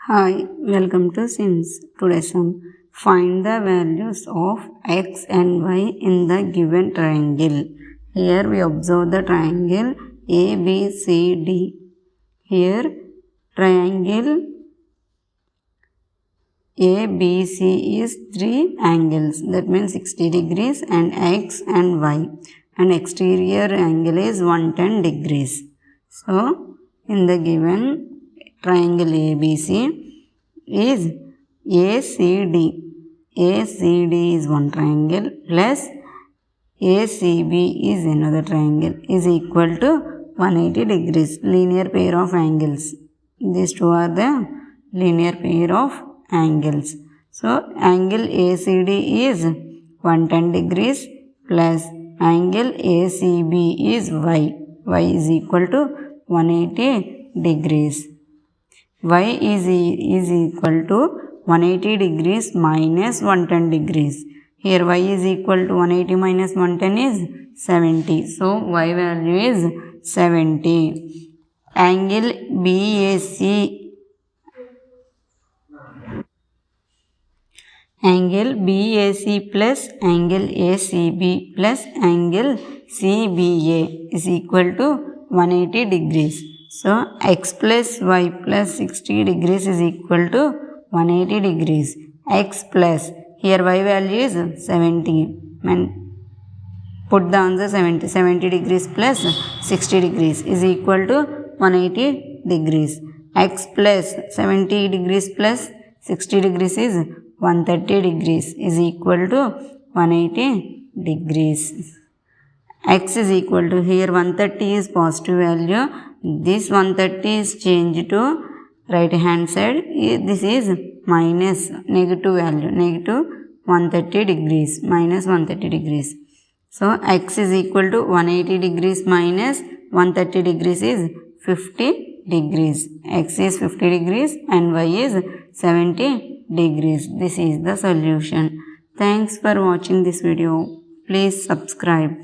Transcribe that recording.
Hi, welcome to Sims. Today's sum. Find the values of x and y in the given triangle. Here we observe the triangle ABCD. Here triangle ABC is three angles, that means 60 degrees and x and y, and exterior angle is 110 degrees. So in the given triangle ABC is ACD. ACD is one triangle plus ACB is another triangle is equal to 180 degrees. Linear pair of angles. These two are the linear pair of angles. So angle ACD is 110 degrees plus angle ACB is y. Y is equal to 180 degrees. Y is equal to 180 degrees minus 110 degrees. Here y is equal to 180 minus 110 is 70. So y value is 70. Angle BAC plus angle ACB plus angle CBA is equal to 180 degrees. So x plus y plus 60 degrees is equal to 180 degrees. X plus, here y value is 70. And put the answer 70. 70 degrees plus 60 degrees is equal to 180 degrees. X plus 70 degrees plus 60 degrees is 130 degrees is equal to 180 degrees. X is equal to, here 130 is positive value. This 130 is changed to right hand side. This is minus negative value. Negative 130 degrees. Minus 130 degrees. So x is equal to 180 degrees minus 130 degrees is 50 degrees. X is 50 degrees and y is 70 degrees. This is the solution. Thanks for watching this video. Please subscribe.